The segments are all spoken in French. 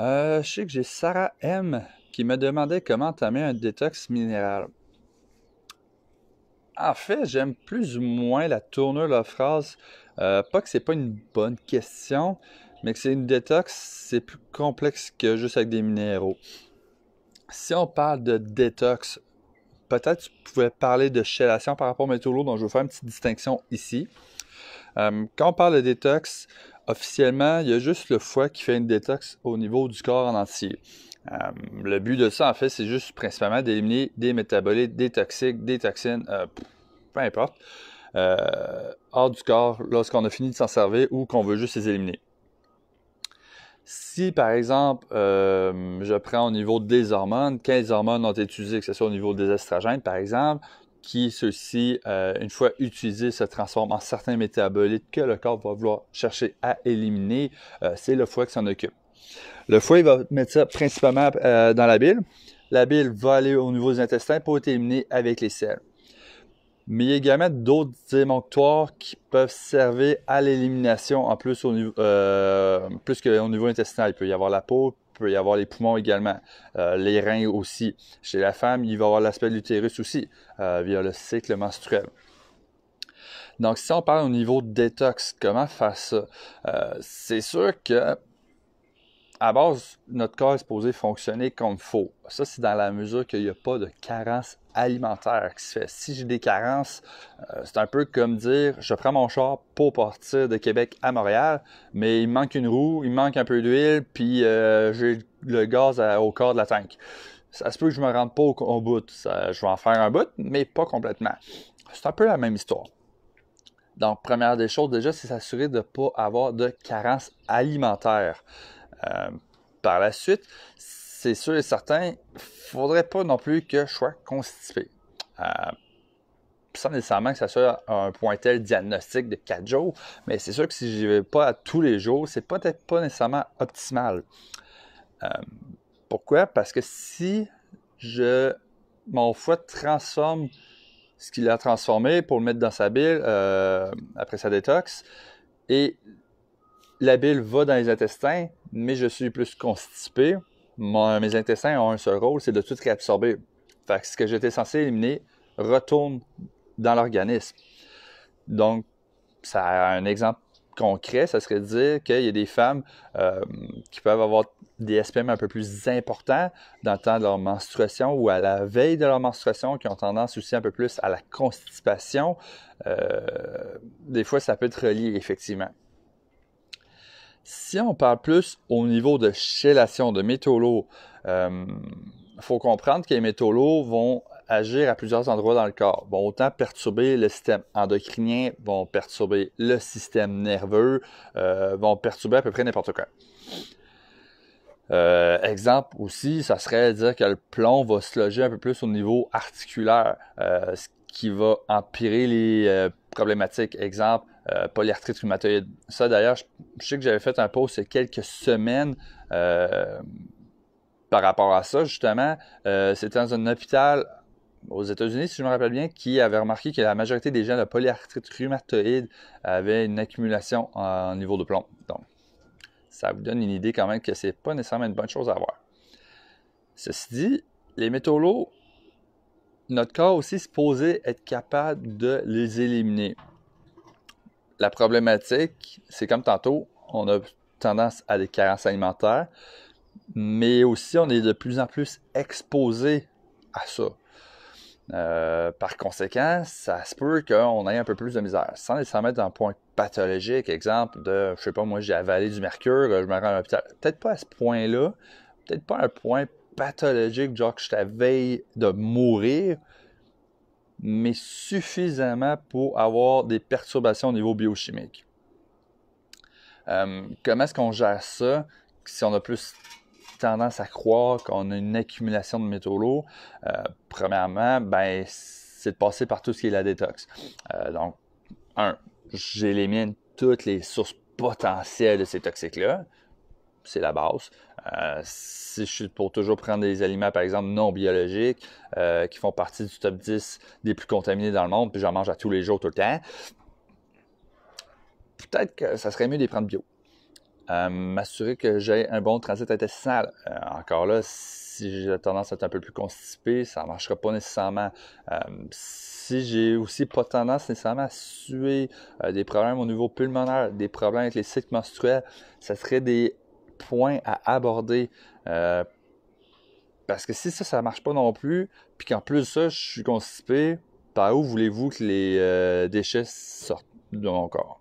Je sais que j'ai Sarah M qui me demandait comment entamer un détox minéral. En fait, j'aime plus ou moins la tournure de la phrase. Pas que c'est pas une bonne question, mais que c'est une détox, c'est plus complexe que juste avec des minéraux. Si on parle de détox, peut-être tu pouvais parler de chélation par rapport aux métaux lourds, donc je vais faire une petite distinction ici. Quand on parle de détox, officiellement, il y a juste le foie qui fait une détox au niveau du corps en entier. Le but de ça, en fait, c'est juste principalement d'éliminer des métabolites, des toxiques, des toxines, peu importe, hors du corps lorsqu'on a fini de s'en servir ou qu'on veut juste les éliminer. Si, par exemple, je prends au niveau des hormones, 15 hormones ont été utilisées, que ce soit au niveau des estrogènes, par exemple, qui, ceux-ci, une fois utilisés, se transforment en certains métabolites que le corps va vouloir chercher à éliminer. C'est le foie qui s'en occupe. Le foie, il va mettre ça principalement dans la bile. La bile va aller au niveau des intestins pour être éliminée avec les selles. Mais il y a également d'autres émonctoires qui peuvent servir à l'élimination en plus au niveau, plus qu'au niveau intestinal. Il peut y avoir la peau, il peut y avoir les poumons également, les reins aussi. Chez la femme, il va y avoir l'aspect de l'utérus aussi, via le cycle menstruel. Donc, si on parle au niveau de détox, comment faire ça? C'est sûr que à base, notre corps est supposé fonctionner comme il faut. Ça, c'est dans la mesure qu'il n'y a pas de carence alimentaire qui se fait. Si j'ai des carences, c'est un peu comme dire, je prends mon char pour partir de Québec à Montréal, mais il me manque une roue, il me manque un peu d'huile, puis j'ai le gaz au corps de la tank. Ça se peut que je ne me rende pas au bout. Je vais en faire un bout, mais pas complètement. C'est un peu la même histoire. Donc, première des choses, déjà, c'est s'assurer de ne pas avoir de carence alimentaire. Par la suite, c'est sûr et certain, il ne faudrait pas non plus que je sois constipé. Sans nécessairement que ça soit un point tel diagnostic de 4 jours, mais c'est sûr que si je n'y vais pas à tous les jours, c'est peut-être pas nécessairement optimal. Pourquoi? Parce que si mon foie transforme ce qu'il a transformé pour le mettre dans sa bile après sa détox, et la bile va dans les intestins, mais je suis plus constipé. Mes intestins ont un seul rôle, c'est de tout réabsorber. Fait que ce que j'étais censé éliminer retourne dans l'organisme. Donc, ça a un exemple concret, ça serait de dire qu'il y a des femmes qui peuvent avoir des SPM un peu plus importants dans le temps de leur menstruation ou à la veille de leur menstruation, qui ont tendance aussi un peu plus à la constipation. Des fois, ça peut être relié, effectivement. Si on parle plus au niveau de chélation, de métaux lourds, faut comprendre que les métaux lourds vont agir à plusieurs endroits dans le corps. Vont autant perturber le système endocrinien, vont perturber le système nerveux, vont perturber à peu près n'importe quoi. Exemple aussi, ça serait de dire que le plomb va se loger un peu plus au niveau articulaire, ce qui va empirer les problématiques. Exemple, polyarthrite rhumatoïde. Ça d'ailleurs, je sais que j'avais fait un post il y a quelques semaines par rapport à ça, justement. C'était dans un hôpital aux États-Unis, si je me rappelle bien, qui avait remarqué que la majorité des gens de polyarthrite rhumatoïde avaient une accumulation en niveau de plomb. Donc, ça vous donne une idée quand même que c'est pas nécessairement une bonne chose à avoir. Ceci dit, les métaux lourds, notre corps aussi est supposé être capable de les éliminer. La problématique, c'est comme tantôt, on a tendance à des carences alimentaires, mais aussi on est de plus en plus exposé à ça. Par conséquent, ça se peut qu'on ait un peu plus de misère. Sans nécessairement être un point pathologique, exemple de, je sais pas, moi j'ai avalé du mercure, je me rends à l'hôpital. Peut-être pas à ce point-là, peut-être pas un point pathologique, genre que je t'avais de mourir, mais suffisamment pour avoir des perturbations au niveau biochimique. Comment est-ce qu'on gère ça si on a plus tendance à croire qu'on a une accumulation de métaux lourds? Premièrement, ben, c'est de passer par tout ce qui est la détox. Donc, j'élimine toutes les sources potentielles de ces toxiques-là. C'est la base. Si je suis pour toujours prendre des aliments, par exemple, non biologiques, qui font partie du top 10 des plus contaminés dans le monde, puis j'en mange à tous les jours, tout le temps, peut-être que ça serait mieux de les prendre bio. m'assurer que j'ai un bon transit intestinal. Encore là, si j'ai tendance à être un peu plus constipé, ça ne marchera pas nécessairement. Si j'ai aussi pas tendance nécessairement à suer, des problèmes au niveau pulmonaire, des problèmes avec les cycles menstruels, ça serait des points à aborder. Parce que si ça ne marche pas non plus, puis qu'en plus de ça, je suis constipé, par où voulez-vous que les déchets sortent de mon corps?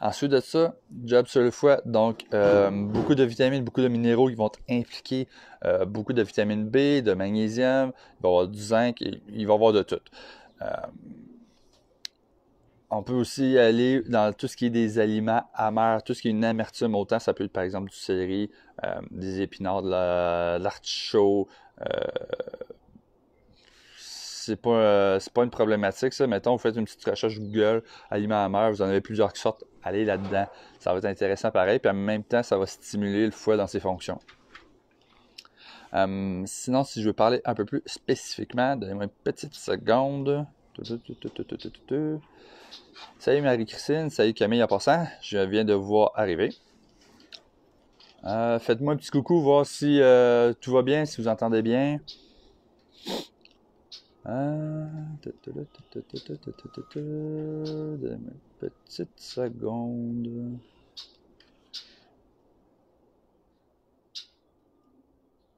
Ensuite de ça, job sur le foie, donc beaucoup de vitamines, beaucoup de minéraux qui vont être impliqués, beaucoup de vitamine B, de magnésium, il va y avoir du zinc, il va y avoir de tout. On peut aussi aller dans tout ce qui est des aliments amers, tout ce qui est une amertume, autant ça peut être par exemple du céleri, des épinards, de l'artichaut. C'est pas une problématique, ça. Mettons, vous faites une petite recherche Google, aliments amers, vous en avez plusieurs sortes, allez là-dedans. Ça va être intéressant pareil, puis en même temps, ça va stimuler le foie dans ses fonctions. Sinon, si je veux parler un peu plus spécifiquement, donnez-moi une petite seconde. Salut Marie-Christine, salut Camille en passant, je viens de vous voir arriver. Faites-moi un petit coucou, voir si tout va bien, si vous entendez bien. Donnez-moi une petite seconde.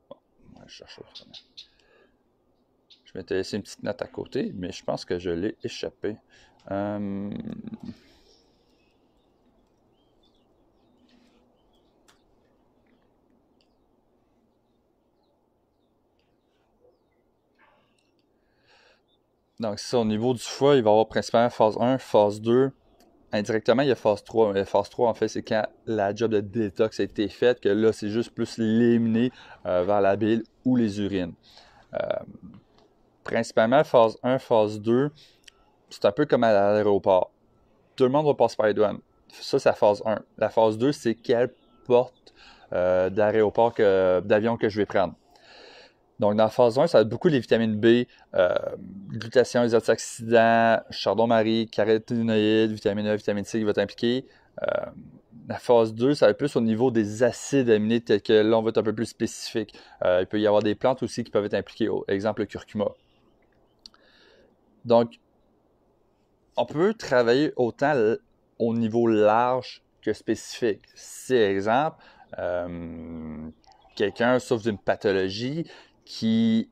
Bon, je cherche autrement. Je m'étais laissé une petite note à côté, mais je pense que je l'ai échappé. Donc, ça, au niveau du foie, il va y avoir principalement phase 1, phase 2. Indirectement, il y a phase 3. Mais phase 3, en fait, c'est quand la job de détox a été faite, que là, c'est juste plus l'éliminer vers la bile ou les urines. Principalement, phase 1, phase 2, c'est un peu comme à l'aéroport. Tout le monde va passer par les douanes. Ça, c'est la phase 1. La phase 2, c'est quelle porte d'aéroport, d'avion que je vais prendre. Donc, dans la phase 1, ça va être beaucoup les vitamines B, glutathion, les antioxydants, chardon-marie, caroténoïdes, vitamine E, vitamine C qui va être impliqué. La phase 2, ça va être plus au niveau des acides aminés, tels que là, on va être un peu plus spécifique. Il peut y avoir des plantes aussi qui peuvent être impliquées, exemple le curcuma. Donc, on peut travailler autant au niveau large que spécifique. Si, exemple, quelqu'un souffre d'une pathologie qui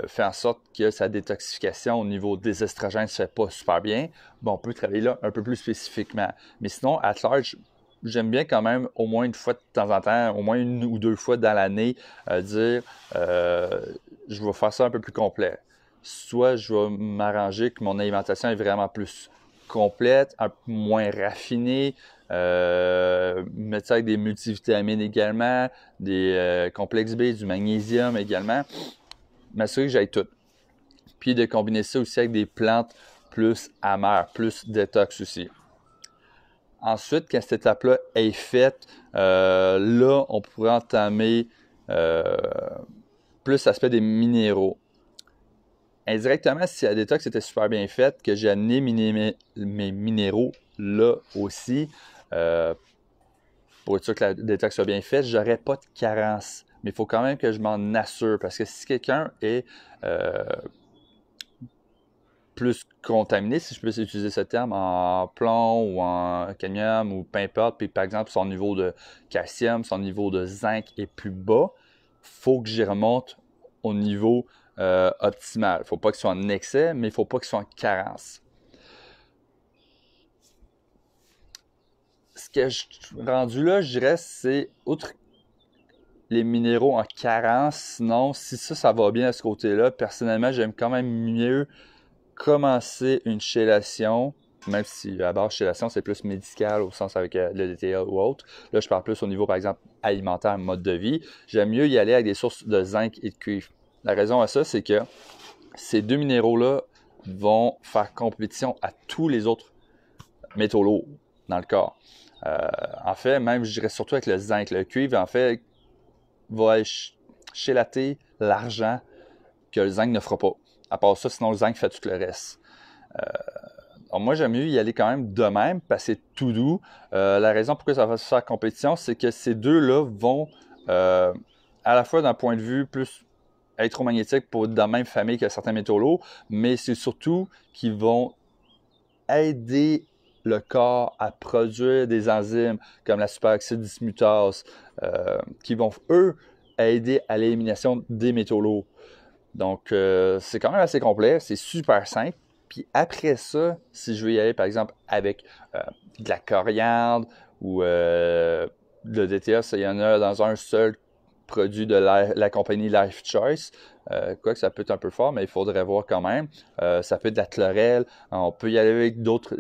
fait en sorte que sa détoxification au niveau des estrogènes ne se fait pas super bien, bon, on peut travailler là un peu plus spécifiquement. Mais sinon, à large, j'aime bien quand même au moins une fois de temps en temps, au moins une ou deux fois dans l'année, dire je vais faire ça un peu plus complet. Soit je vais m'arranger que mon alimentation est vraiment plus complète, un peu moins raffinée, mettre ça avec des multivitamines également, des complexes B, du magnésium également, m'assurer que j'aille tout. Puis de combiner ça aussi avec des plantes plus amères, plus détox aussi. Ensuite, quand cette étape-là est faite, là, on pourrait entamer plus l'aspect des minéraux. Indirectement, si la détox était super bien faite, que j'ai amené mes minéraux là aussi, pour être sûr que la détox soit bien faite, j'aurais pas de carence. Mais il faut quand même que je m'en assure, parce que si quelqu'un est plus contaminé, si je peux utiliser ce terme, en plomb ou en cadmium ou peu importe, puis par exemple son niveau de calcium, son niveau de zinc est plus bas, il faut que j'y remonte au niveau optimal. Il ne faut pas qu'il soit en excès, mais il ne faut pas qu'il soit en carence. Ce que je suis rendu là, je dirais, c'est outre les minéraux en carence, sinon, si ça va bien à ce côté-là, personnellement, j'aime quand même mieux commencer une chélation, même si à base chélation, c'est plus médical au sens avec le DTL ou autre. Là, je parle plus au niveau, par exemple, alimentaire, mode de vie. J'aime mieux y aller avec des sources de zinc et de cuivre. La raison à ça, c'est que ces deux minéraux-là vont faire compétition à tous les autres métaux lourds dans le corps. En fait, même, je dirais surtout avec le zinc. Le cuivre, en fait, va chélater l'argent que le zinc ne fera pas. À part ça, sinon le zinc fait tout le reste. Alors, moi, j'aime mieux y aller quand même de même, parce que c'est tout doux. La raison pourquoi ça va se faire compétition, c'est que ces deux-là vont, à la fois d'un point de vue plus électromagnétique pour de la même famille que certains métaux lourds, mais c'est surtout qu'ils vont aider le corps à produire des enzymes comme la superoxyde dismutase, qui vont, eux, aider à l'élimination des métaux lourds. Donc, c'est quand même assez complet, c'est super simple. Puis après ça, si je veux y aller, par exemple, avec de la coriandre ou le DTS, il y en a dans un seul produit de la compagnie Life Choice. Quoique ça peut être un peu fort, mais il faudrait voir quand même. Ça peut être de la chlorelle. On peut y aller avec d'autres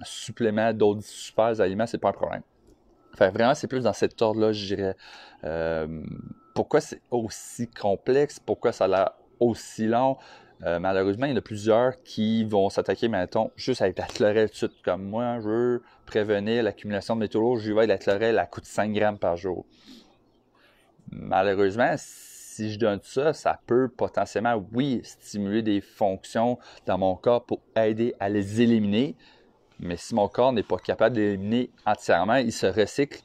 suppléments, d'autres super aliments, c'est pas un problème. Fait que vraiment, c'est plus dans cet ordre-là, je dirais. Pourquoi c'est aussi complexe? Pourquoi ça a l'air aussi long? Malheureusement, il y en a plusieurs qui vont s'attaquer, mettons, juste avec la chlorelle tout de suite. Comme moi, je veux prévenir l'accumulation de métaux lourds, je vais avec la chlorelle, elle coûte 5 grammes par jour. Malheureusement, si je donne ça, ça peut potentiellement, oui, stimuler des fonctions dans mon corps pour aider à les éliminer. Mais si mon corps n'est pas capable d'éliminer entièrement, il se recycle.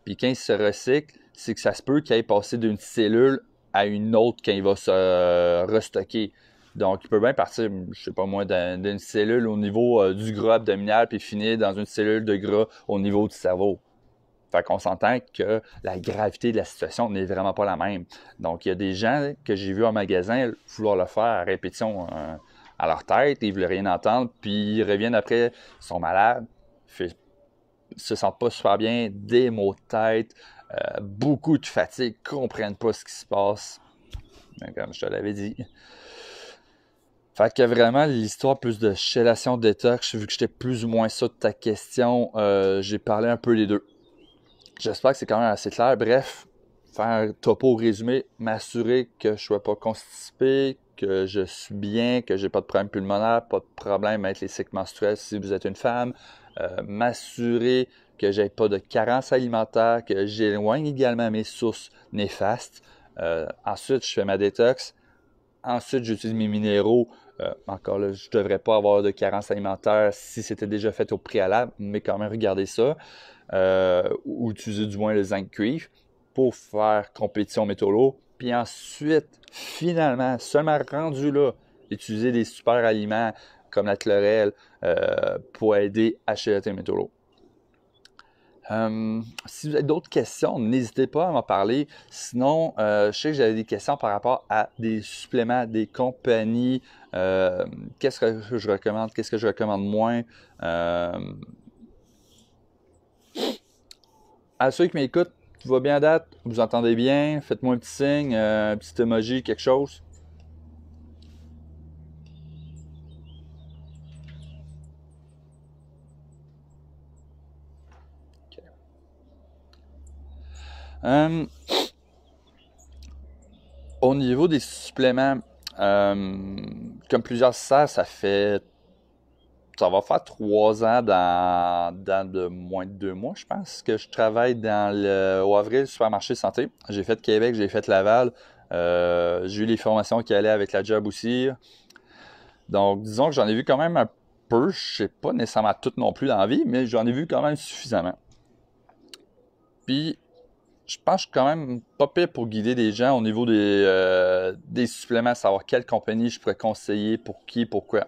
Puis quand il se recycle, c'est que ça se peut qu'il aille passer d'une cellule à une autre quand il va se restocker. Donc, il peut bien partir, je sais pas moi, d'une cellule au niveau du gras abdominal puis finir dans une cellule de gras au niveau du cerveau. Fait qu'on s'entend que la gravité de la situation n'est vraiment pas la même. Donc, il y a des gens que j'ai vus en magasin vouloir le faire à répétition à leur tête, ils ne veulent rien entendre, puis ils reviennent après, ils sont malades, ils se sentent pas super bien, des maux de tête, beaucoup de fatigue, ne comprennent pas ce qui se passe, comme je te l'avais dit. Fait que vraiment, l'histoire plus de chélation détox, vu que j'étais plus ou moins ça de ta question, j'ai parlé un peu les deux. J'espère que c'est quand même assez clair. Bref, faire un topo résumé, m'assurer que je ne sois pas constipé, que je suis bien, que j'ai pas de problème pulmonaire, pas de problème avec les cycles menstruels si vous êtes une femme, m'assurer que j'ai pas de carence alimentaire, que j'éloigne également mes sources néfastes. Ensuite, je fais ma détox. Ensuite, j'utilise mes minéraux. Encore là, je ne devrais pas avoir de carence alimentaire si c'était déjà fait au préalable, mais quand même, regardez ça. Ou utiliser du moins le zinc cuivre pour faire compétition métaux lourds. Puis ensuite, finalement, seulement rendu là, utiliser des super aliments comme la chlorelle pour aider à chélater les métaux lourds. Si vous avez d'autres questions, n'hésitez pas à m'en parler. Sinon, je sais que j'avais des questions par rapport à des suppléments, des compagnies. Qu'est-ce que je recommande, qu'est-ce que je recommande moins. À ceux qui m'écoutent, tout va bien à date, vous entendez bien, faites-moi un petit signe, un petit emoji, quelque chose. Okay. Au niveau des suppléments, comme plusieurs savent, ça va faire 3 ans dans de moins de 2 mois, je pense, que je travaille au Avril Supermarché Santé. J'ai fait Québec, j'ai fait Laval. J'ai eu les formations qui allaient avec la job aussi. Donc, disons que j'en ai vu quand même un peu. Je sais pas nécessairement tout non plus dans la vie, mais j'en ai vu quand même suffisamment. Puis, je pense que je suis quand même pas pire pour guider des gens au niveau des suppléments, savoir quelle compagnie je pourrais conseiller, pour qui, pourquoi.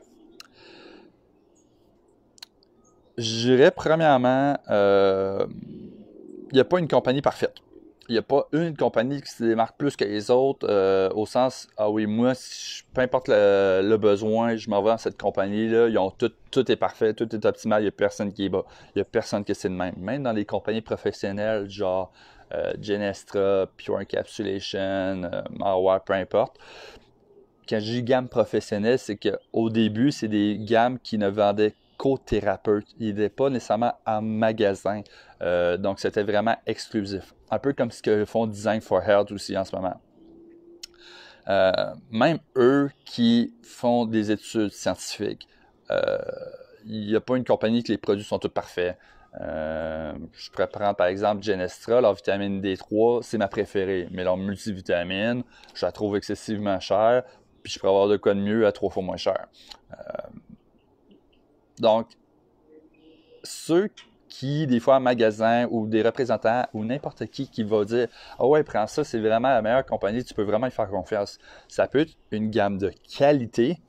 Je dirais premièrement, il n'y a pas une compagnie parfaite. Il n'y a pas une compagnie qui se démarque plus que les autres, au sens, ah oui, moi, peu importe le besoin, je m'en vais dans cette compagnie-là, tout est parfait, tout est optimal, il n'y a personne qui est bas, il n'y a personne qui c'est de même. Même dans les compagnies professionnelles, genre Genestra, Pure Encapsulation, Marware, peu importe. Quand je dis gamme professionnelle, c'est qu'au début, c'est des gammes qui ne vendaient qu'aux thérapeutes. Ils n'étaient pas nécessairement en magasin. Donc, c'était vraiment exclusif. Un peu comme ce que font Design for Health aussi en ce moment. Même eux qui font des études scientifiques, il n'y a pas une compagnie que les produits sont tous parfaits. Je pourrais prendre par exemple Genestra, leur vitamine D3, c'est ma préférée, mais leur multivitamine, je la trouve excessivement chère, puis je pourrais avoir de quoi de mieux à 3 fois moins cher. Donc, ceux qui, des fois, en magasin ou des représentants ou n'importe qui va dire « Ah ouais, prends ça, c'est vraiment la meilleure compagnie, tu peux vraiment y faire confiance. » Ça peut être une gamme de qualité,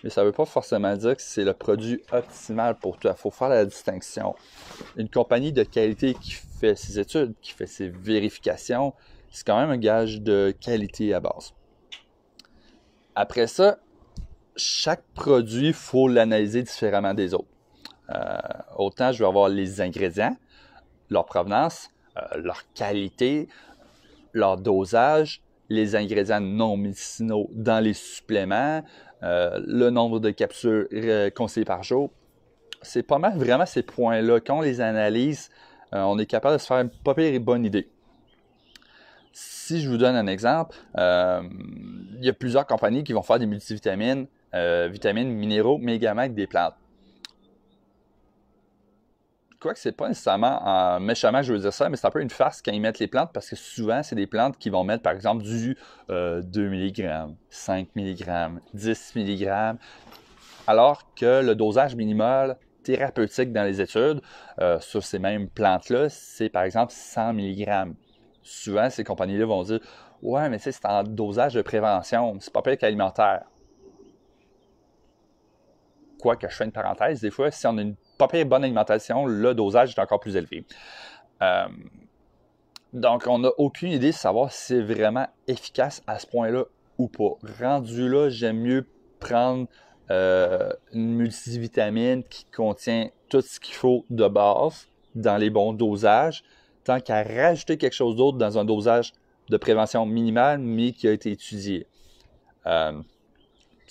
mais ça ne veut pas forcément dire que c'est le produit optimal pour toi. Il faut faire la distinction. Une compagnie de qualité qui fait ses études, qui fait ses vérifications, c'est quand même un gage de qualité à base. Après ça, chaque produit, il faut l'analyser différemment des autres. Autant je vais avoir les ingrédients, leur provenance, leur qualité, leur dosage, les ingrédients non médicinaux dans les suppléments, le nombre de capsules conseillées par jour. C'est pas mal vraiment ces points-là. Quand on les analyse, on est capable de se faire une pas pire et bonne idée. Si je vous donne un exemple, il y a plusieurs compagnies qui vont faire des multivitamines, vitamines, minéraux, mais également avec des plantes. Quoique c'est pas nécessairement méchamment que je veux dire ça, mais c'est un peu une farce quand ils mettent les plantes parce que souvent, c'est des plantes qui vont mettre, par exemple, du 2 mg, 5 mg, 10 mg, alors que le dosage minimal thérapeutique dans les études sur ces mêmes plantes-là, c'est par exemple 100 mg. Souvent, ces compagnies-là vont dire « Ouais, mais tu sais, c'est en dosage de prévention, c'est pas pire qu'alimentaire. » Quoique je fais une parenthèse, des fois, si on a une pas pire bonne alimentation, le dosage est encore plus élevé. Donc, on n'a aucune idée de savoir si c'est vraiment efficace à ce point-là ou pas. Rendu là, j'aime mieux prendre une multivitamine qui contient tout ce qu'il faut de base dans les bons dosages, tant qu'à rajouter quelque chose d'autre dans un dosage de prévention minimale, mais qui a été étudié.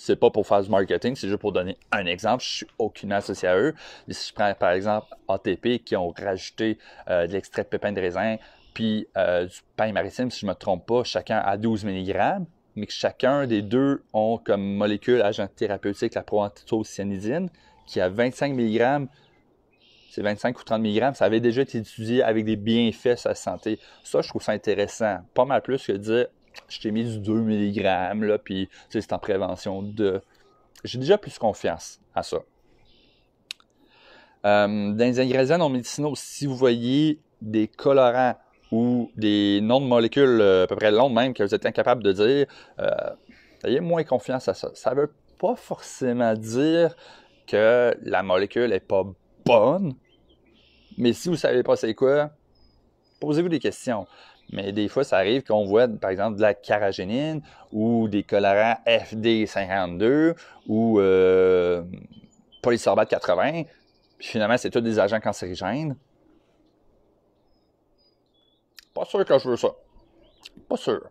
C'est pas pour faire du marketing, c'est juste pour donner un exemple. Je suis aucunement associé à eux. Mais si je prends par exemple ATP qui ont rajouté de l'extrait de pépins de raisin, puis du pain maritime, si je ne me trompe pas, chacun à 12 mg, mais que chacun des deux ont comme molécule agent thérapeutique la proanthocyanidine, qui a 25 mg, c'est 25 ou 30 mg, ça avait déjà été étudié avec des bienfaits sur la santé. Ça, je trouve ça intéressant. Pas mal plus que de dire je t'ai mis du 2 mg, là, puis c'est en prévention de. J'ai déjà plus confiance à ça. Dans les ingrédients non médicinaux, si vous voyez des colorants ou des noms de molécules à peu près longs même que vous êtes incapable de dire, ayez moins confiance à ça. Ça ne veut pas forcément dire que la molécule n'est pas bonne, mais si vous ne savez pas c'est quoi, posez-vous des questions. Mais des fois, ça arrive qu'on voit, par exemple, de la carragénine ou des colorants FD52 ou polysorbate 80. Puis finalement, c'est tous des agents cancérigènes. Pas sûr que je veux ça. Pas sûr.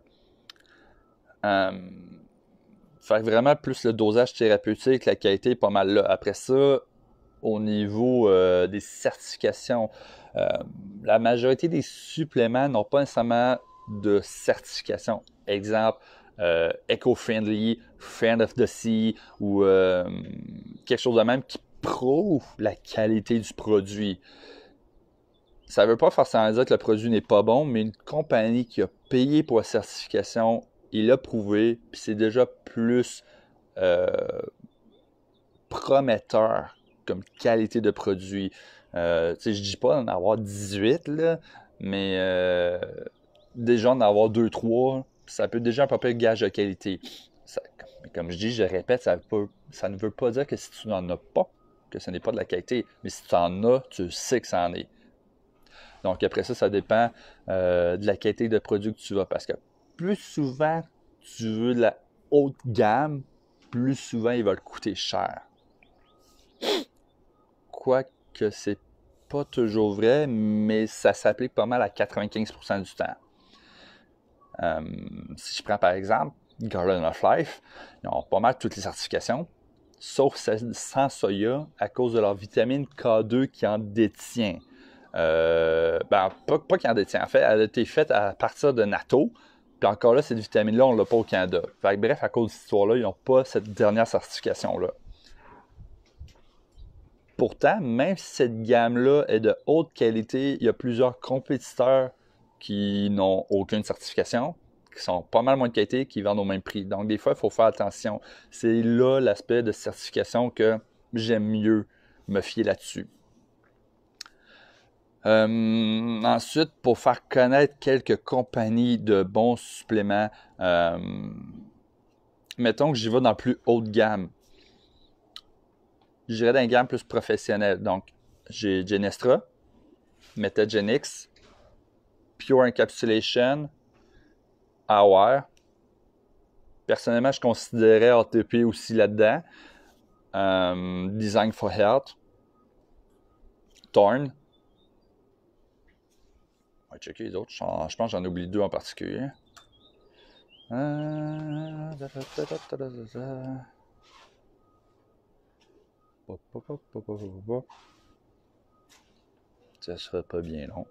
Fait vraiment plus le dosage thérapeutique, la qualité est pas mal là. Après ça, au niveau des certifications, la majorité des suppléments n'ont pas nécessairement de certification. Exemple, Eco-Friendly, Friend of the Sea ou quelque chose de même qui prouve la qualité du produit. Ça ne veut pas forcément dire que le produit n'est pas bon, mais une compagnie qui a payé pour la certification, il l'a prouvé, puis c'est déjà plus prometteur comme qualité de produit. Je dis pas d'en avoir 18, là, mais déjà d'en avoir 2-3, ça peut déjà un peu plus gage de qualité. Ça, comme je dis, je répète, ça ne veut pas dire que si tu n'en as pas, que ce n'est pas de la qualité. Mais si tu en as, tu sais que ça en est. Donc après ça, ça dépend de la qualité de produit que tu vas. Parce que plus souvent tu veux de la haute gamme, plus souvent il va te coûter cher. Quoique c'est pas toujours vrai, mais ça s'applique pas mal à 95% du temps. Si je prends par exemple Garden of Life, ils ont pas mal toutes les certifications, sauf sans soya à cause de leur vitamine K2 qui en détient. Pas qui en détient. En fait, elle a été faite à partir de natto. Puis encore là, cette vitamine-là, on ne l'a pas au Canada. Fait que, bref, à cause de cette histoire-là, ils n'ont pas cette dernière certification-là. Pourtant, même si cette gamme-là est de haute qualité, il y a plusieurs compétiteurs qui n'ont aucune certification, qui sont pas mal moins de qualité, qui vendent au même prix. Donc, des fois, il faut faire attention. C'est là l'aspect de certification que j'aime mieux. me fier là-dessus. Ensuite, pour faire connaître quelques compagnies de bons suppléments, mettons que j'y vais dans le plus haut de gamme. J'irais dans une gamme plus professionnelle. Donc, j'ai Genestra, Metagenix, Pure Encapsulation, Aware. Personnellement, je considérais ATP aussi là-dedans. Design for Health, Thorn. On va checker les autres. Je pense que j'en oublie deux en particulier. Ça sera pas bien long.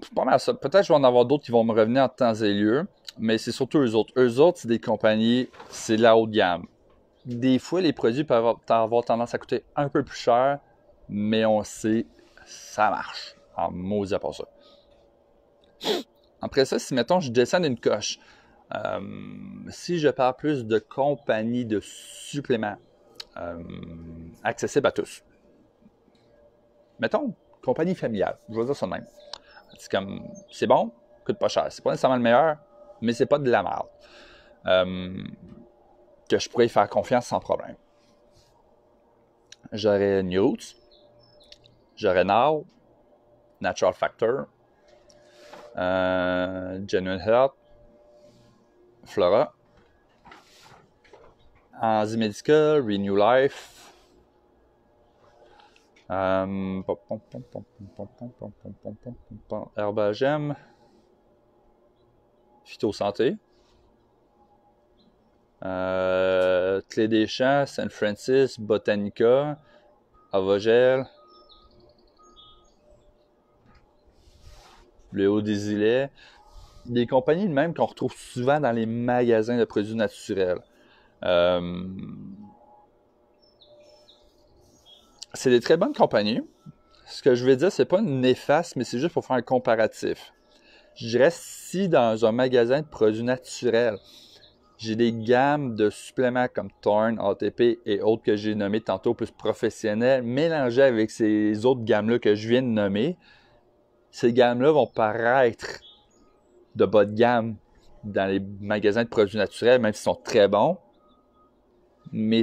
C'est pas mal ça. Peut-être que je vais en avoir d'autres qui vont me revenir en temps et lieu, mais c'est surtout eux autres. Eux autres, c'est des compagnies, c'est de la haute gamme. Des fois, les produits peuvent avoir tendance à coûter un peu plus cher, mais on sait, ça marche. En maudit à part ça. Après ça, si mettons, je descends d'une coche, si je parle plus de compagnies de suppléments accessibles à tous, mettons, compagnie familiale, je vais dire ça de même. C'est comme, c'est bon, coûte pas cher. C'est pas nécessairement le meilleur, mais c'est pas de la merde. Que je pourrais y faire confiance sans problème. J'aurais Newt, j'aurais Now, Natural Factor, Genuine Health, Flora, Enzymedica, Renew Life, Herbagem, Phytosanté, Clé des Champs, Saint Francis, Botanica, Avogel, le Haut des Îlets, des compagnies de même qu'on retrouve souvent dans les magasins de produits naturels. C'est des très bonnes compagnies. Ce que je vais dire, c'est pas néfaste, mais c'est juste pour faire un comparatif. Je dirais, si dans un magasin de produits naturels, j'ai des gammes de suppléments comme Thorn, ATP et autres que j'ai nommés tantôt plus professionnels, mélangés avec ces autres gammes-là que je viens de nommer, ces gammes-là vont paraître de bas de gamme dans les magasins de produits naturels, même s'ils sont très bons. Mais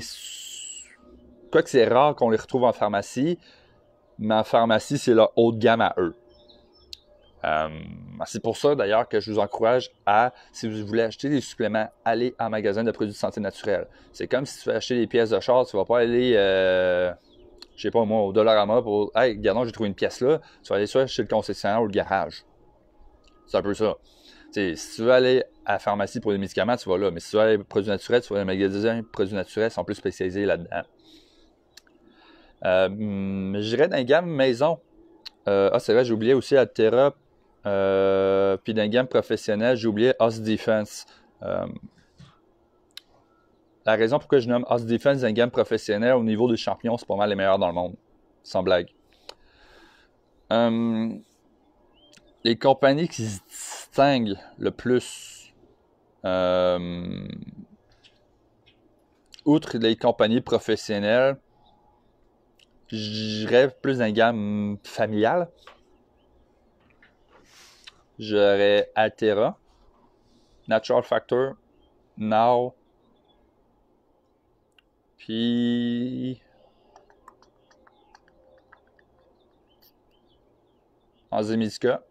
quoique c'est rare qu'on les retrouve en pharmacie, mais en pharmacie, c'est leur haut de gamme à eux. C'est pour ça d'ailleurs que je vous encourage à, si vous voulez acheter des suppléments, aller en magasin de produits de santé naturelle. C'est comme si tu veux acheter des pièces de char, tu vas pas aller, je sais pas moi, au Dollarama pour, hey, regardons, j'ai trouvé une pièce là, tu vas aller soit chez le concessionnaire ou le garage. C'est un peu ça. T'sais, si tu veux aller à la pharmacie pour les médicaments, tu vas là. Mais si tu veux aller aux produits naturels, tu vas dans les magasins de produits naturels, ils sont plus spécialisés là-dedans. Je dirais dans la gamme maison. C'est vrai, j'ai oublié aussi Altera. Puis dans la gamme professionnelle, j'ai oublié Os Defense. La raison pourquoi je nomme Os Defense dans la gamme professionnelle, au niveau des champignons, c'est pas mal les meilleurs dans le monde. Sans blague. Les compagnies qui se distinguent le plus, outre les compagnies professionnelles, je dirais plus dans la gamme familiale. J'aurais Altera, Natural Factor, Now, puis Enzymedica,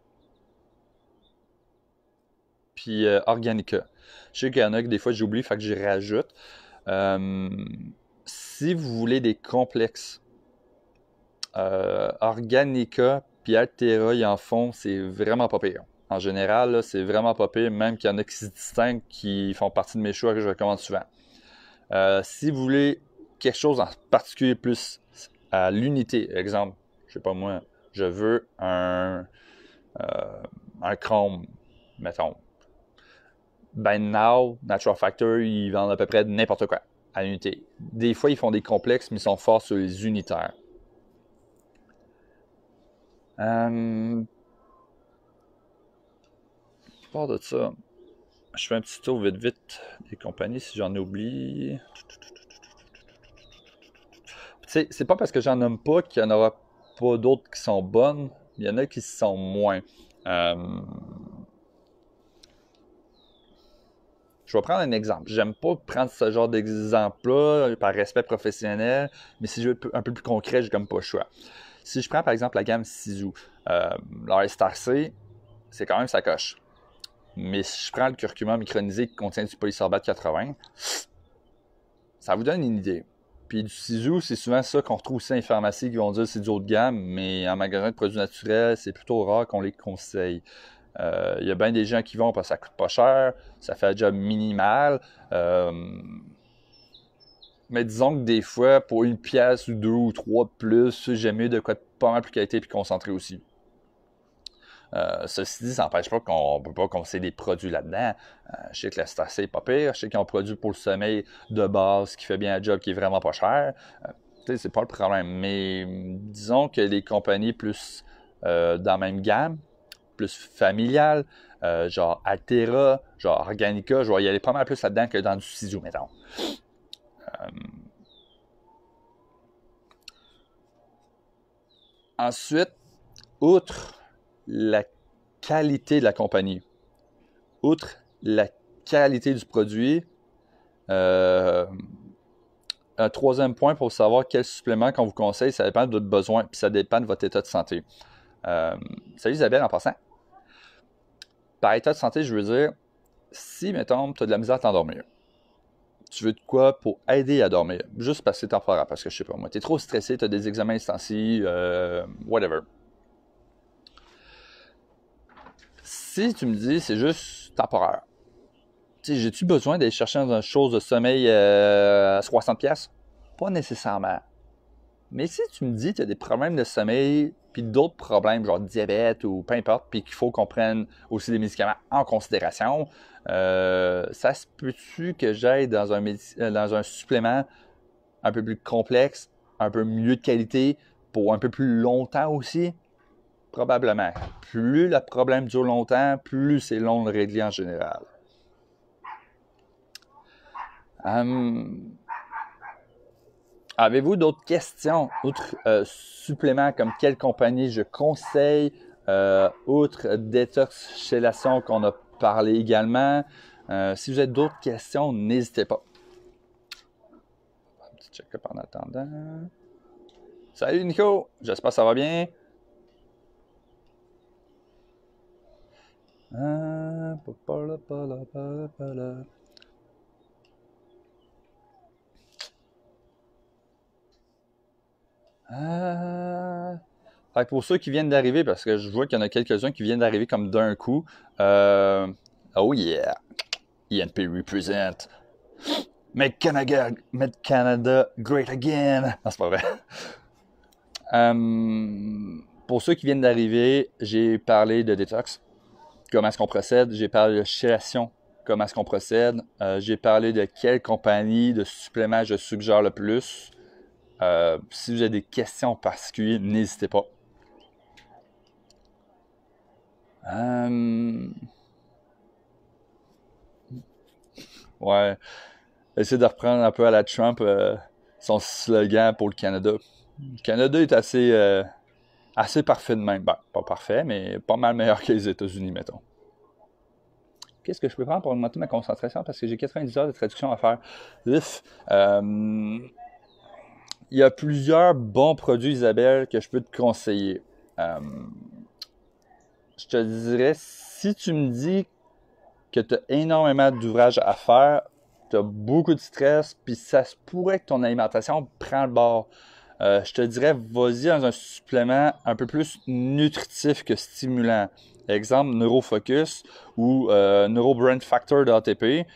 puis Organica. Je sais qu'il y en a que des fois j'oublie, fait que j'y rajoute. Si vous voulez des complexes, Organica puis Altera, ils en font, c'est vraiment pas pire. En général, là, c'est vraiment pas pire, même qu'il y en a qui se distinguent, qui font partie de mes choix que je recommande souvent. Si vous voulez quelque chose en particulier plus à l'unité, exemple, je sais pas moi, je veux un Chrome, mettons. Ben Now, Natural Factor, ils vendent à peu près n'importe quoi à l'unité. Des fois, ils font des complexes, mais ils sont forts sur les unitaires. part de ça, je fais un petit tour vite des compagnies si j'en oublie. Tu sais, c'est pas parce que j'en nomme pas qu'il y en aura pas d'autres qui sont bonnes. Il y en a qui sont moins. Je vais prendre un exemple. J'aime pas prendre ce genre d'exemple-là par respect professionnel, mais si je veux un peu plus concret, j'ai comme pas le choix. Si je prends par exemple la gamme Sisu, leur Star C, c'est quand même sa coche. Mais si je prends le curcuma micronisé qui contient du polysorbate 80, ça vous donne une idée. Puis du Sisu, c'est souvent ça qu'on retrouve aussi dans les pharmacies qui vont dire que c'est du haut de gamme, mais en magasin de produits naturels, c'est plutôt rare qu'on les conseille. Il y a bien des gens qui vont parce que ça coûte pas cher, ça fait un job minimal. Mais disons que des fois, pour une pièce ou deux ou trois de plus, j'aime mieux de quoi de pas mal plus qualité et concentré aussi. Ceci dit, ça n'empêche pas qu'on ne peut pas conseiller des produits là-dedans. Je sais que la Star C n'est pas pire. Je sais qu'ils ont un produit pour le sommeil de base qui fait bien un job qui est vraiment pas cher. C'est pas le problème. Mais disons que les compagnies plus dans la même gamme, plus familiales, genre Altera, genre Organica, je vais y aller pas mal plus là-dedans que dans du Sisu, mettons. Ensuite, outre la qualité de la compagnie, outre la qualité du produit, un troisième point pour savoir quel supplément qu'on vous conseille, ça dépend de votre besoin puis ça dépend de votre état de santé. Salut Isabelle, en passant. Par état de santé, je veux dire, si, mettons, tu as de la misère à t'endormir, tu veux de quoi pour aider à dormir, juste parce que c'est temporaire, parce que je sais pas moi, tu es trop stressé, tu as des examens instantanéens, whatever. Si tu me dis c'est juste temporaire, tu sais, j'ai-tu besoin d'aller chercher dans une chose de sommeil à 60$? Pas nécessairement. Mais si tu me dis que tu as des problèmes de sommeil, puis d'autres problèmes, genre diabète ou peu importe, puis qu'il faut qu'on prenne aussi des médicaments en considération, ça se peut-tu que j'aille dans un supplément un peu plus complexe, un peu mieux de qualité, pour un peu plus longtemps aussi? Probablement. Plus le problème dure longtemps, plus c'est long de le régler en général. Avez-vous d'autres questions, outre suppléments comme quelle compagnie je conseille, outre détoxylation qu'on a parlé également? Si vous avez d'autres questions, n'hésitez pas. Un petit check-up en attendant. Salut Nico, j'espère que ça va bien. Fait que pour ceux qui viennent d'arriver, parce que je vois qu'il y en a quelques-uns qui viennent d'arriver comme d'un coup. Oh yeah! INP represent. Make Canada great again! Non, c'est pas vrai. Pour ceux qui viennent d'arriver, j'ai parlé de détox. Comment est-ce qu'on procède? J'ai parlé de chelation. Comment est-ce qu'on procède? J'ai parlé de quelle compagnie de suppléments je suggère le plus. Si vous avez des questions particulières, n'hésitez pas. Ouais. Essayez de reprendre un peu à la Trump son slogan pour le Canada. Le Canada est assez parfait de même. Ben, pas parfait, mais pas mal meilleur que les États-Unis, mettons. Qu'est-ce que je peux prendre pour augmenter ma concentration? Parce que j'ai 90 heures de traduction à faire. Il y a plusieurs bons produits, Isabelle, que je peux te conseiller. Je te dirais, si tu me dis que tu as énormément d'ouvrages à faire, tu as beaucoup de stress, puis ça se pourrait que ton alimentation prend le bord. Je te dirais, vas-y dans un supplément un peu plus nutritif que stimulant. Exemple, Neurofocus ou Neurobrain Factor d'ATP.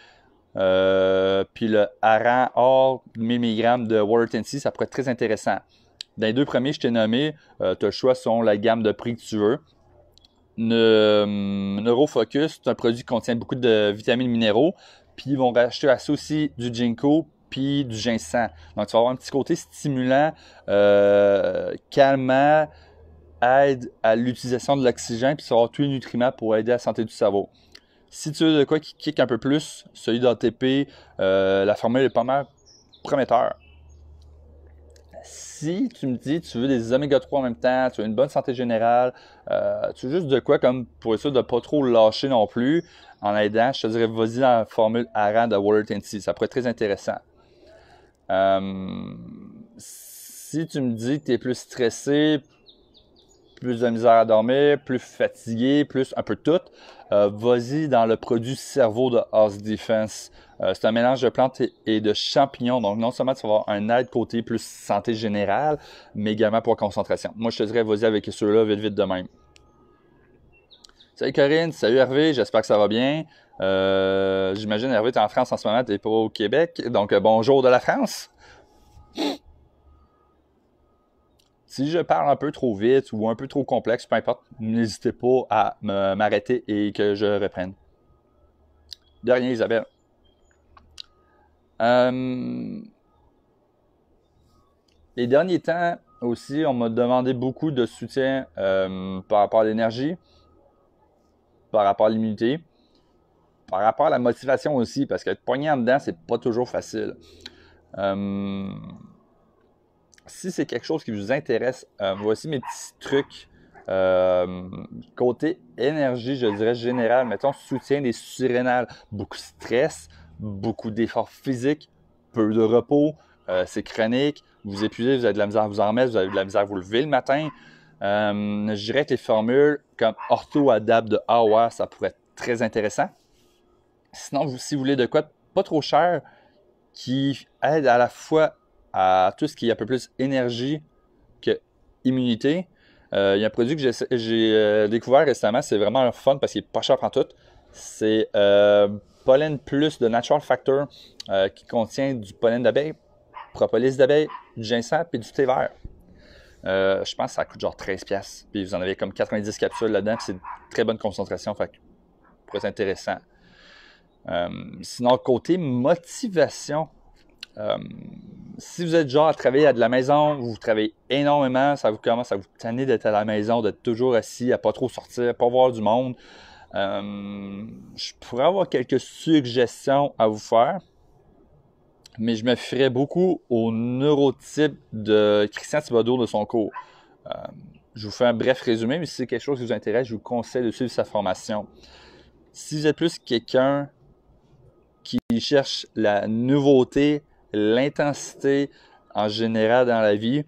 Puis le Aran All 1000 mg de Water Tennessee, ça pourrait être très intéressant. Dans les deux premiers, je t'ai nommé, tu as le choix selon la gamme de prix que tu veux. Neurofocus, c'est un produit qui contient beaucoup de vitamines et minéraux. Puis ils vont racheter à ça aussi du ginkgo puis du ginseng. Donc tu vas avoir un petit côté stimulant, calmant, aide à l'utilisation de l'oxygène, puis tu vas avoir tous les nutriments pour aider à la santé du cerveau. Si tu veux de quoi qui kick un peu plus, celui d'ATP, la formule est pas mal prometteur. Si tu me dis tu veux des oméga 3 en même temps, tu veux une bonne santé générale, tu veux juste de quoi comme pour essayer de ne pas trop lâcher non plus en aidant, je te dirais vas-y dans la formule ARA de Water Tennessee, ça pourrait être très intéressant. Si tu me dis que tu es plus stressé, plus de misère à dormir, plus fatigué, plus un peu de tout, vas-y dans le produit cerveau de House Defense. C'est un mélange de plantes et de champignons. Donc, non seulement tu vas avoir un aide côté plus santé générale, mais également pour concentration. Moi, je te dirais, vas-y avec ceux-là, vite, vite de même. Salut Corinne, salut Hervé, j'espère que ça va bien. J'imagine, Hervé, tu es en France en ce moment, tu n'es pas au Québec. Donc, bonjour de la France. Si je parle un peu trop vite ou un peu trop complexe, peu importe, n'hésitez pas à m'arrêter et que je reprenne. De rien, Isabelle. Les derniers temps aussi, on m'a demandé beaucoup de soutien par rapport à l'énergie, par rapport à l'immunité, par rapport à la motivation aussi, parce qu'être poigné en dedans, c'est pas toujours facile. Si c'est quelque chose qui vous intéresse, voici mes petits trucs. Côté énergie, je dirais général, mettons soutien des surrénales, beaucoup de stress, beaucoup d'efforts physiques, peu de repos, c'est chronique, vous vous épuisez, vous avez de la misère à vous en remettre, vous avez de la misère à vous lever le matin. Je dirais que les formules comme Ortho Adapt de AWA, ça pourrait être très intéressant. Sinon, si vous voulez de quoi pas trop cher, qui aide à la fois à tout ce qui est un peu plus énergie que immunité. Il y a un produit que j'ai découvert récemment, c'est vraiment fun parce qu'il est pas cher en tout. C'est Pollen Plus de Natural Factor qui contient du pollen d'abeille, propolis d'abeille, du ginseng et du thé vert. Je pense que ça coûte genre 13$. Puis vous en avez comme 90 capsules là-dedans, c'est une très bonne concentration, fait que ça pourrait être intéressant. Sinon, côté motivation, si vous êtes genre à travailler à de la maison, vous travaillez énormément, ça vous commence à vous tanner d'être à la maison, d'être toujours assis, à pas trop sortir, pas voir du monde. Je pourrais avoir quelques suggestions à vous faire, mais je me fierais beaucoup au neurotype de Christian Thibodeau de son cours. Je vous fais un bref résumé, mais si c'est quelque chose qui vous intéresse, je vous conseille de suivre sa formation. Si vous êtes plus quelqu'un qui cherche la nouveauté, l'intensité en général dans la vie,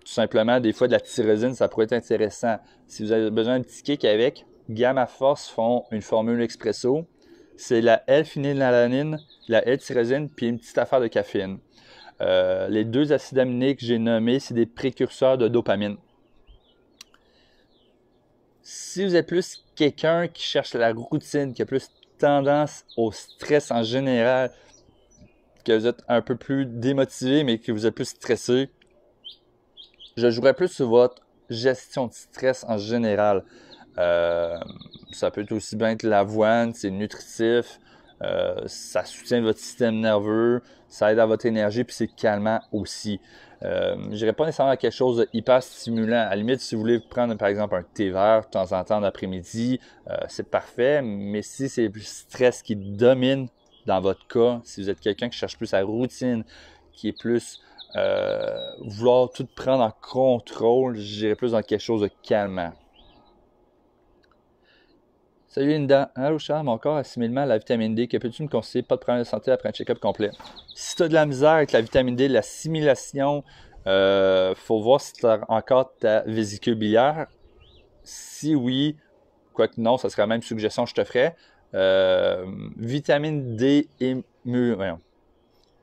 tout simplement, des fois de la tyrosine, ça pourrait être intéressant. Si vous avez besoin d'un petit kick avec, Gamma Force font une formule expresso. C'est la L-phénylalanine, la L-tyrosine, puis une petite affaire de caféine. Les deux acides aminés que j'ai nommés, c'est des précurseurs de dopamine. Si vous êtes plus quelqu'un qui cherche la routine, qui a plus tendance au stress en général, que vous êtes un peu plus démotivé, mais que vous êtes plus stressé, je jouerais plus sur votre gestion de stress en général. Ça peut être aussi bien que l'avoine, c'est nutritif, ça soutient votre système nerveux, ça aide à votre énergie, puis c'est calmant aussi. Je n'irais pas nécessairement à quelque chose de hyper stimulant. À la limite, si vous voulez prendre par exemple un thé vert de temps en temps d'après-midi, c'est parfait, mais si c'est le stress qui domine dans votre cas, si vous êtes quelqu'un qui cherche plus la routine, qui est plus vouloir tout prendre en contrôle, j'irais plus dans quelque chose de calmant. Salut Linda. Allô Charles, mon corps assimile mal la vitamine D. Que peux-tu me conseiller? Pas de problème de santé après un check-up complet. Si tu as de la misère avec la vitamine D, l'assimilation, faut voir si tu as encore ta vésicule biliaire. Si oui, quoique non, ça serait la même suggestion que je te ferais. Vitamine D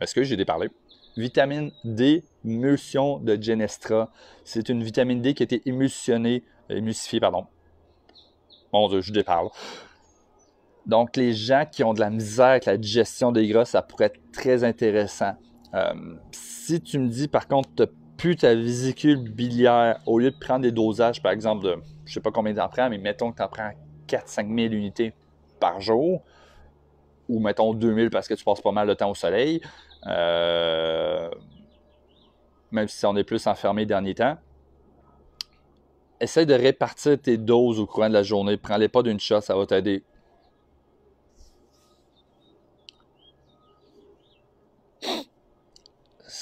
Est-ce que j'ai déparlé? Vitamine D, émulsion de Genestra. C'est une vitamine D qui a été émulsifiée, pardon. Mon Dieu, je déparle. Donc, les gens qui ont de la misère avec la digestion des gras, ça pourrait être très intéressant. Si tu me dis, par contre, tu n'as plus ta vésicule biliaire, au lieu de prendre des dosages, par exemple, de, je ne sais pas combien tu en prends, mais mettons que tu en prends 4-5 000 unités par jour, ou mettons 2000 parce que tu passes pas mal de temps au soleil, même si on est plus enfermé les derniers temps. Essaye de répartir tes doses au courant de la journée. Prends-les pas d'une shot, ça va t'aider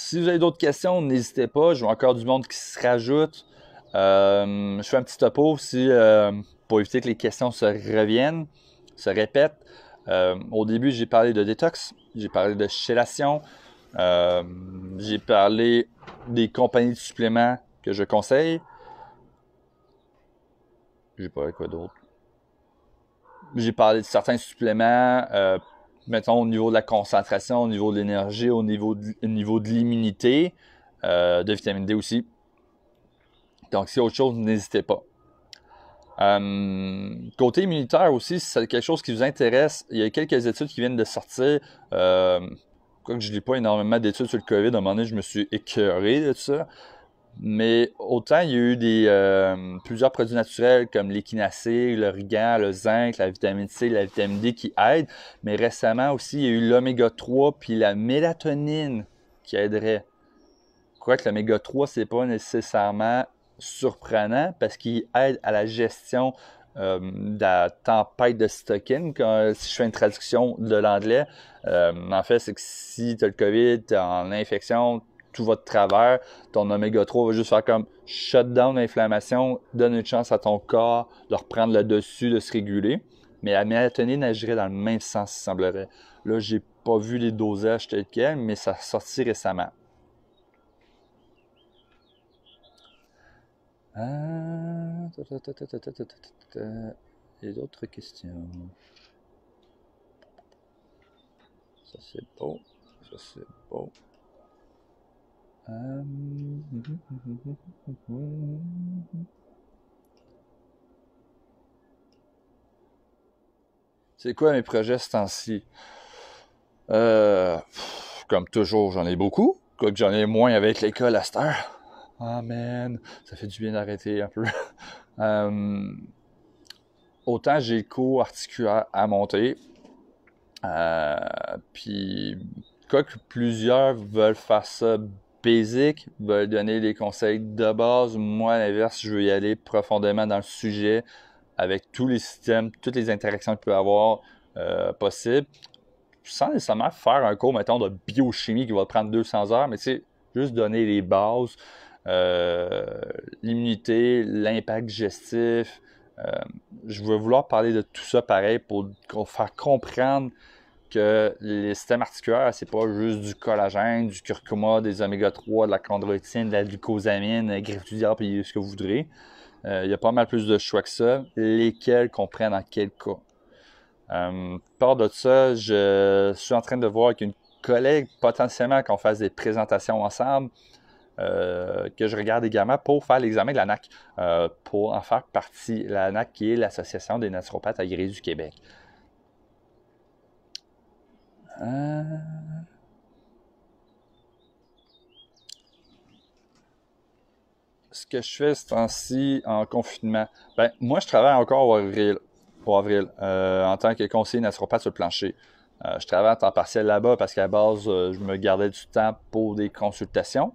si vous avez d'autres questions, n'hésitez pas. Je vois encore du monde qui se rajoute. Je fais un petit topo aussi pour éviter que les questions se reviennent, se répètent. Au début, j'ai parlé de détox, j'ai parlé de chélation, j'ai parlé des compagnies de suppléments que je conseille. J'ai parlé de quoi d'autre? J'ai parlé de certains suppléments, mettons au niveau de la concentration, au niveau de l'énergie, au niveau de l'immunité, de vitamine D aussi. Donc, s'il y a autre chose, n'hésitez pas. Côté immunitaire aussi, si c'est quelque chose qui vous intéresse, il y a quelques études qui viennent de sortir. Quoique je ne lis pas énormément d'études sur le COVID, à un moment donné, je me suis écœuré de ça. Mais autant il y a eu plusieurs produits naturels comme l'échinacée, l'origan, le zinc, la vitamine C, la vitamine D qui aident. Mais récemment aussi, il y a eu l'oméga 3 puis la mélatonine qui aiderait. Quoique l'oméga 3, c'est pas nécessairement surprenant parce qu'il aide à la gestion de la tempête de cytokines. Si je fais une traduction de l'anglais, en fait, c'est que si tu as le COVID, tu es en infection, tout va de travers, ton oméga 3 va juste faire comme shut down l'inflammation, donne une chance à ton corps de reprendre le dessus, de se réguler. Mais la mélatonine agirait dans le même sens, il semblerait. Là, j'ai pas vu les dosages tels quels, mais ça a sorti récemment. Et d'autres questions. Ça c'est beau. Ça c'est beau. C'est quoi mes projets ce temps-ci? Comme toujours, j'en ai beaucoup. Quoique j'en ai moins avec l'école à cette heure. Ah man, ça fait du bien d'arrêter un peu. Autant j'ai le cours articulaire à monter. Puis, quoique plusieurs veulent faire ça basic, veulent donner des conseils de base. Moi, à l'inverse, je veux y aller profondément dans le sujet avec tous les systèmes, toutes les interactions qu'il peut y avoir possibles, sans nécessairement faire un cours, mettons, de biochimie qui va prendre 200 heures, mais tu sais, juste donner les bases, l'immunité, l'impact digestif. Je vais vouloir parler de tout ça pareil pour faire comprendre que les systèmes articulaires, c'est pas juste du collagène, du curcuma, des oméga 3, de la chondroïtine, de la glucosamine, greffe du diable, et ce que vous voudrez. Il y a pas mal plus de choix que ça. Lesquels qu'on prenne dans quel cas. Part de ça, je suis en train de voir avec une collègue potentiellement qu'on fasse des présentations ensemble, que je regarde également pour faire l'examen de la NAC, pour en faire partie. La NAC qui est l'Association des naturopathes agréés du Québec. Ce que je fais ce temps-ci en confinement, ben moi je travaille encore au avril, en tant que conseiller naturopathe sur le plancher. Je travaille en temps partiel là-bas parce qu'à la base, je me gardais du temps pour des consultations.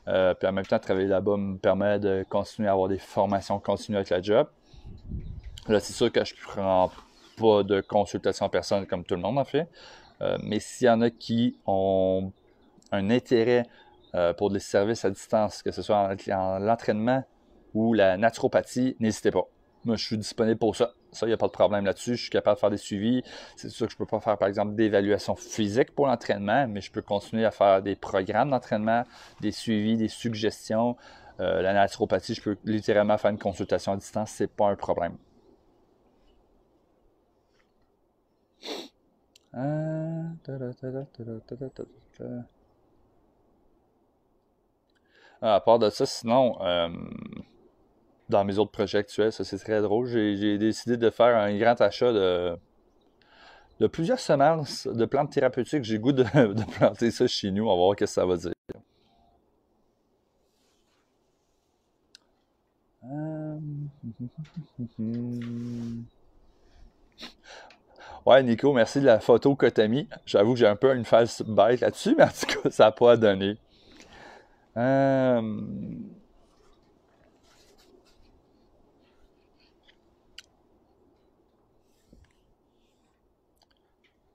Puis en même temps, travailler là-bas me permet de continuer à avoir des formations continues avec la job. Là, c'est sûr que je prends pas de consultation en personne comme tout le monde en fait. Mais s'il y en a qui ont un intérêt pour des services à distance, que ce soit en l'entraînement ou la naturopathie, n'hésitez pas. Moi, je suis disponible pour ça. Ça, il n'y a pas de problème là-dessus. Je suis capable de faire des suivis. C'est sûr que je ne peux pas faire, par exemple, d'évaluation physique pour l'entraînement, mais je peux continuer à faire des programmes d'entraînement, des suivis, des suggestions. La naturopathie, je peux littéralement faire une consultation à distance. C'est pas un problème. À part de ça, sinon, dans mes autres projets actuels, ça c'est très drôle. J'ai décidé de faire un grand achat de plusieurs semences de plantes thérapeutiques. J'ai le goût de planter ça chez nous. On va voir ce que ça va dire. Ouais, Nico, merci de la photo que t'as mis. J'avoue que j'ai un peu une false bête là-dessus, mais en tout cas, ça n'a pas donné.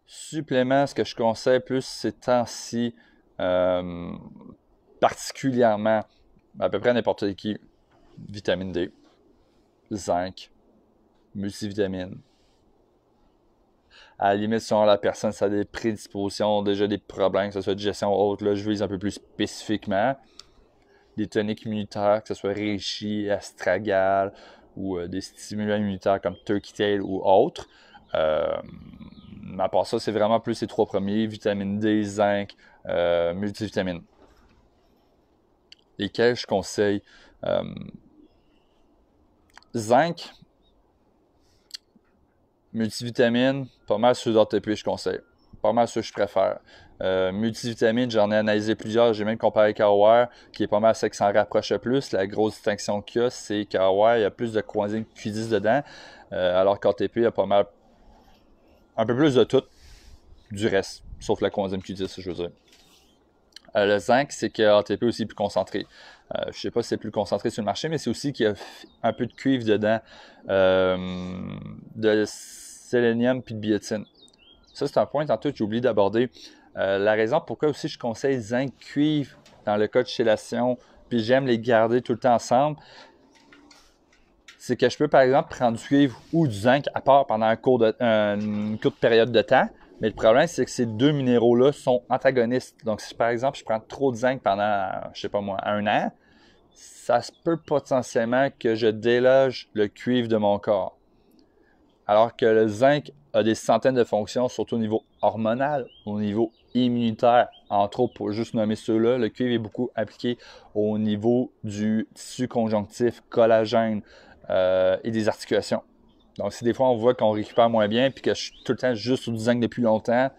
Supplément, ce que je conseille plus ces temps-ci, particulièrement, à peu près n'importe qui, vitamine D, zinc, multivitamine. À la limite, selon la personne, ça a des prédispositions, déjà des problèmes, que ce soit de gestion ou autre. Là, je vise un peu plus spécifiquement. Des toniques immunitaires, que ce soit reishi, astragal ou des stimulants immunitaires comme Turkey Tail ou autres. À part ça, c'est vraiment plus ces trois premiers, vitamine D, zinc, multivitamine. Lesquels je conseille. Zinc, multivitamine, pas mal ceux d'ATP, je conseille. Pas mal ceux que je préfère. Multivitamine, j'en ai analysé plusieurs. J'ai même comparé avec Aware, qui est pas mal celle qui s'en rapproche le plus. La grosse distinction qu'il y a, c'est qu'Aware, il y a plus de coenzyme Q10 dedans, alors qu'ATP, il y a pas mal, un peu plus de tout du reste, sauf la coenzyme Q10, je veux dire. Le zinc, c'est que ATP aussi est plus concentré. Je ne sais pas si c'est plus concentré sur le marché, mais c'est aussi qu'il y a un peu de cuivre dedans, de sélénium puis de biotine. Ça, c'est un point tantôt que j'ai oublié d'aborder. La raison pourquoi aussi je conseille zinc, cuivre dans le cas de chélation, puis j'aime les garder tout le temps ensemble, c'est que je peux par exemple prendre du cuivre ou du zinc à part pendant une courte période de temps. Mais le problème, c'est que ces deux minéraux-là sont antagonistes. Donc, si par exemple, je prends trop de zinc pendant, je sais pas moi, 1 an, ça se peut potentiellement que je déloge le cuivre de mon corps. Alors que le zinc a des centaines de fonctions, surtout au niveau hormonal, au niveau immunitaire. Entre autres, pour juste nommer ceux-là, le cuivre est beaucoup appliqué au niveau du tissu conjonctif, collagène et des articulations. Donc, si des fois on voit qu'on récupère moins bien puis que je suis tout le temps juste sur du zinc depuis longtemps,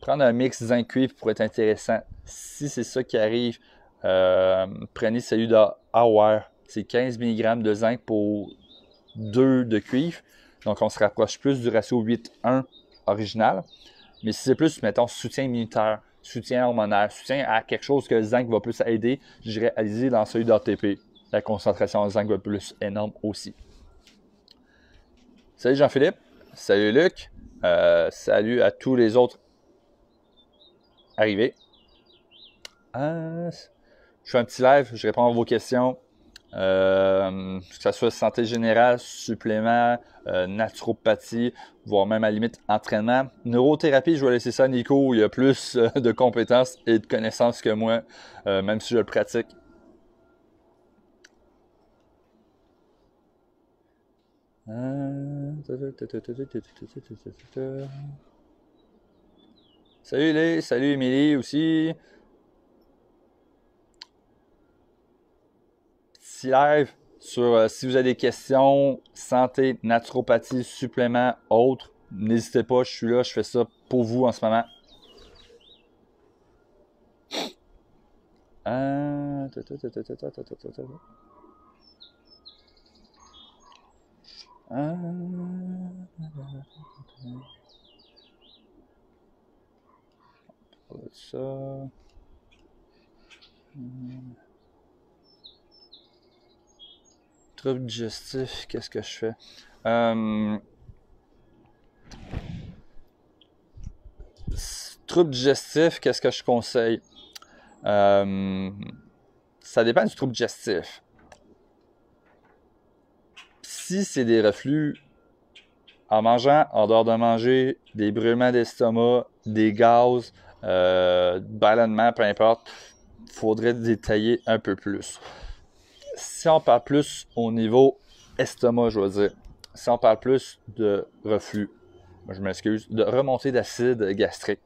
prendre un mix zinc-cuivre pourrait être intéressant. Si c'est ça qui arrive, prenez celui d'Aware. C'est 15 mg de zinc pour 2 de cuivre. Donc, on se rapproche plus du ratio 8-1 original. Mais si c'est plus, mettons, soutien immunitaire, soutien hormonal, soutien à quelque chose que le zinc va plus aider, je dirais, allez-y dans celui d'ATP. La concentration de zinc va plus énorme aussi. Salut Jean-Philippe, salut Luc, salut à tous les autres arrivés. Je fais un petit live, je réponds à vos questions, que ce soit santé générale, supplément, naturopathie, voire même à la limite entraînement. Neurothérapie, je vais laisser ça à Nico, il a plus de compétences et de connaissances que moi, même si je le pratique. Salut Lé, salut Émilie aussi. Petit live sur si vous avez des questions, santé, naturopathie, suppléments, autres, n'hésitez pas, je suis là, je fais ça pour vous en ce moment. Ça. Trouble digestif, qu'est-ce que je fais? Trouble digestif, qu'est-ce que je conseille? Ça dépend du trouble digestif. Si c'est des reflux, en mangeant, en dehors de manger, des brûlements d'estomac, des gaz, ballonnement, peu importe, il faudrait détailler un peu plus. Si on parle plus au niveau estomac, je veux dire, si on parle plus de reflux, je m'excuse, de remontée d'acide gastrique,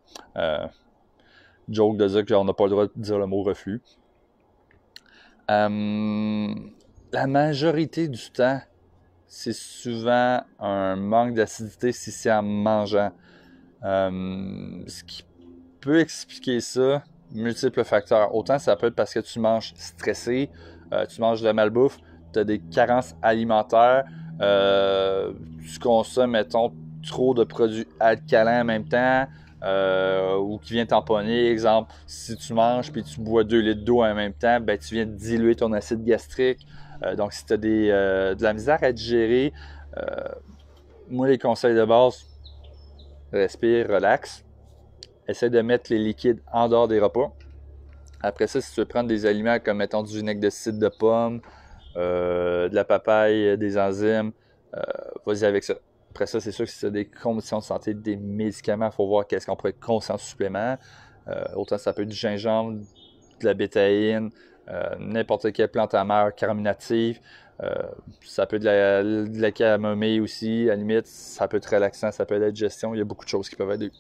joke de dire qu'on n'a pas le droit de dire le mot reflux. La majorité du temps, c'est souvent un manque d'acidité si c'est en mangeant. Ce qui peut expliquer ça, multiples facteurs. Autant ça peut être parce que tu manges stressé, tu manges de la malbouffe, tu as des carences alimentaires, tu consommes, mettons, trop de produits alcalins en même temps, ou qui viennent tamponner. Exemple, si tu manges puis tu bois 2 litres d'eau en même temps, ben, tu viens de diluer ton acide gastrique. Donc, si tu as de la misère à digérer, moi, les conseils de base, respire, relax. Essaie de mettre les liquides en dehors des repas. Après ça, si tu veux prendre des aliments comme, mettons, du vinaigre de cidre de pomme, de la papaye, des enzymes, vas-y avec ça. Après ça, c'est sûr que si tu as des conditions de santé, des médicaments, il faut voir qu'est-ce qu'on pourrait être conscient de supplément. Autant ça peut être du gingembre, de la bétaïne, n'importe quelle plante amère carminative. Ça peut être de la camomille aussi, à la limite, ça peut être relaxant, ça peut être la digestion, il y a beaucoup de choses qui peuvent aider.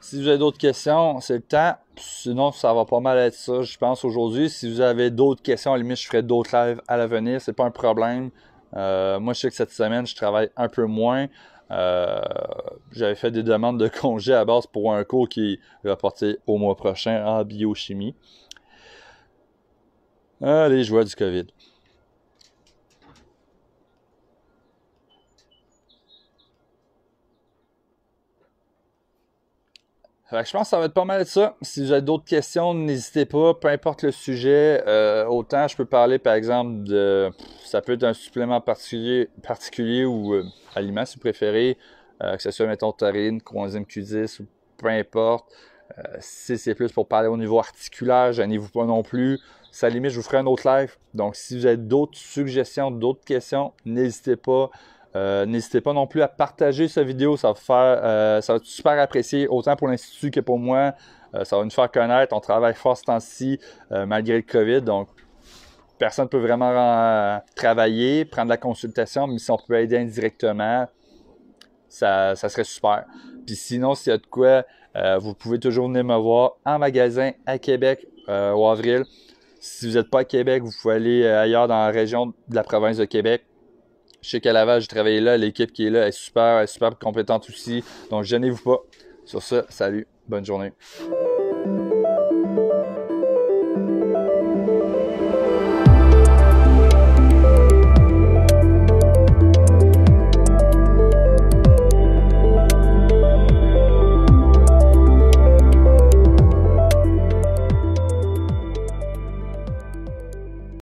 Si vous avez d'autres questions, c'est le temps. Sinon, ça va pas mal être ça, je pense, aujourd'hui. Si vous avez d'autres questions, à la limite, je ferai d'autres lives à l'avenir. C'est pas un problème. Moi, je sais que cette semaine, je travaille un peu moins. J'avais fait des demandes de congé à base pour un cours qui est reporté au mois prochain en biochimie. Les joies du COVID. Fait que je pense que ça va être pas mal de ça. Si vous avez d'autres questions, n'hésitez pas, peu importe le sujet. Autant je peux parler, par exemple, ça peut être un supplément particulier ou aliment, si vous préférez, que ce soit, mettons, taurine, coenzyme Q10, ou peu importe. Si c'est plus pour parler au niveau articulaire, gênez-vous pas non plus. Ça limite, je vous ferai un autre live. Donc, si vous avez d'autres suggestions, d'autres questions, n'hésitez pas. N'hésitez pas non plus à partager cette vidéo, ça va être super apprécié, autant pour l'Institut que pour moi. Ça va nous faire connaître, on travaille fort ce temps-ci, malgré le COVID, donc personne ne peut vraiment travailler, prendre la consultation, mais si on peut aider indirectement, ça serait super. Puis sinon, s'il y a de quoi, vous pouvez toujours venir me voir en magasin à Québec au avril. Si vous n'êtes pas à Québec, vous pouvez aller ailleurs dans la région de la province de Québec. Je sais qu'à Laval, j'ai travaillé là. L'équipe qui est là est super compétente aussi. Donc, gênez-vous pas. Sur ça, salut. Bonne journée.